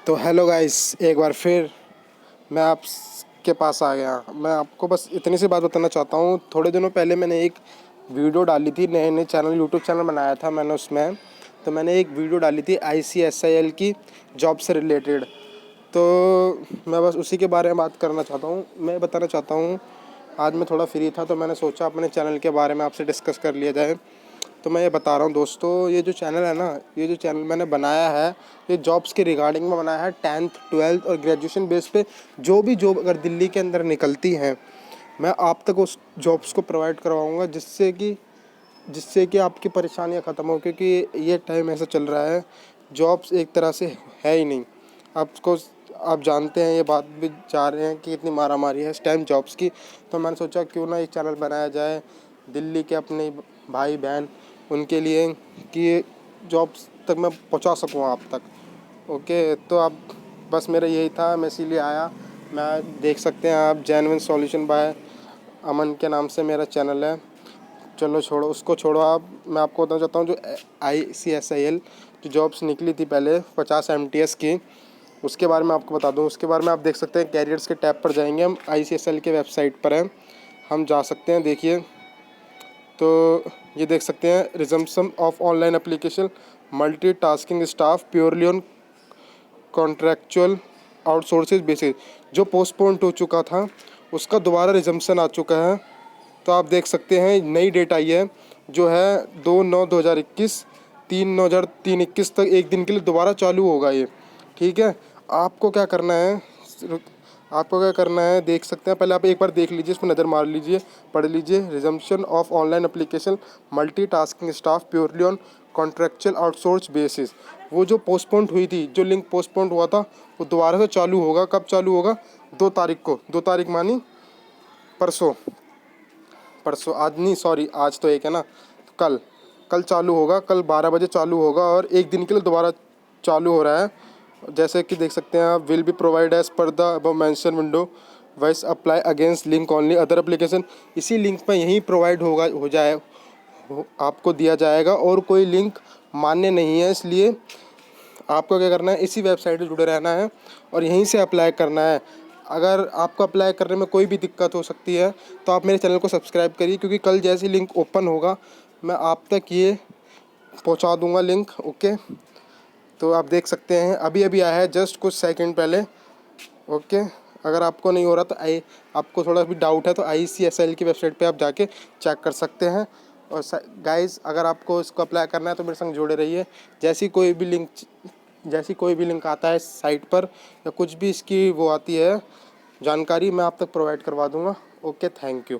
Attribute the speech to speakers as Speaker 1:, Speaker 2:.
Speaker 1: तो hello guys, एक बार फिर मैं आपके पास आ गया। मैं आपको बस इतनी सी बात बताना चाहता हूँ। थोड़े दिनों पहले मैंने एक वीडियो डाली थी, नए नए यूट्यूब चैनल बनाया था मैंने उसमें। तो मैंने एक वीडियो डाली थी ICSIL की जॉब से रिलेटेड। तो मैं बस उसी के बारे में बात करना चाहता हूँ। मैं बताना चाहता हूँ, आज मैं थोड़ा फ्री था तो मैंने सोचा अपने चैनल के बारे में आपसे डिस्कस कर लिया जाए। तो मैं ये बता रहा हूँ दोस्तों, ये जो चैनल है ना, ये जो चैनल मैंने बनाया है, ये जॉब्स के रिगार्डिंग में बनाया है। 10th 12th और ग्रेजुएशन बेस पे जो भी जॉब अगर दिल्ली के अंदर निकलती हैं, मैं आप तक उस जॉब्स को प्रोवाइड करवाऊँगा, जिससे कि आपकी परेशानियाँ ख़त्म हो। क्योंकि ये टाइम ऐसा चल रहा है, जॉब्स एक तरह से है ही नहीं। आप जानते हैं, ये बात भी जा रहे हैं कि इतनी मारामारी है इस टाइम जॉब्स की। तो मैंने सोचा क्यों ना एक चैनल बनाया जाए दिल्ली के अपने भाई बहन उनके लिए, कि जॉब्स तक मैं पहुंचा सकूं आप तक। ओके, तो आप बस मेरा यही था, मैं इसीलिए आया। मैं देख सकते हैं आप, जेन्युइन सॉल्यूशन बाय अमन के नाम से मेरा चैनल है। चलो छोड़ो, उसको छोड़ो। आप मैं आपको बताना चाहता हूँ, जो ICSIL जो जॉब्स निकली थी पहले 50 MTS की, उसके बारे में आपको बता दूं। उसके बारे में आप देख सकते हैं, कैरियर्स के टैब पर जाएंगे हम, ICSIL के वेबसाइट पर हैं, हम जा सकते हैं। देखिए, तो ये देख सकते हैं, resumption of online application multitasking staff purely on contractual outsources basis. जो पोस्टपोन्ड हो चुका था उसका दोबारा रिजम्पशन आ चुका है। तो आप देख सकते हैं, नई डेट आई है जो है 2/9/2021, 3/9/2021 तक एक दिन के लिए दोबारा चालू होगा ये। ठीक है, आपको क्या करना है, आपको क्या करना है देख सकते हैं। पहले आप एक बार देख लीजिए, इस पर नज़र मार लीजिए, पढ़ लीजिए। Resumption of online application multitasking staff purely on contractual outsource basis. वो जो पोस्टपोन्ड हुई थी, जो लिंक पोस्टपोन्ड हुआ था, वो दोबारा से चालू होगा। कब चालू होगा? 2 तारीख को। 2 तारीख मानी परसों। परसों आज नहीं, सॉरी, आज तो एक है ना, तो कल चालू होगा। कल 12 बजे चालू होगा और एक दिन के लिए दोबारा चालू हो रहा है। जैसे कि देख सकते हैं आप, विल बी प्रोवाइड एज पर the above mention window, voice apply against link only other application. इसी लिंक पर यहीं प्रोवाइड हो जाए, आपको दिया जाएगा, और कोई लिंक मान्य नहीं है। इसलिए आपको क्या करना है, इसी वेबसाइट से जुड़े रहना है और यहीं से अप्लाई करना है। अगर आपको अप्लाई करने में कोई भी दिक्कत हो सकती है तो आप मेरे चैनल को सब्सक्राइब करिए, क्योंकि कल जैसे लिंक ओपन होगा मैं आप तक ये पहुंचा दूंगा लिंक। ओके, तो आप देख सकते हैं, अभी अभी आया है, जस्ट कुछ सेकंड पहले। ओके, अगर आपको नहीं हो रहा तो आपको थोड़ा भी डाउट है तो ICSIL की वेबसाइट पे आप जाके चेक कर सकते हैं। और गाइस, अगर आपको इसको अप्लाई करना है तो मेरे संग जुड़े रहिए। जैसी कोई भी लिंक आता है साइट पर, या कुछ भी इसकी वो आती है जानकारी, मैं आप तक प्रोवाइड करवा दूंगा। Okay, thank you.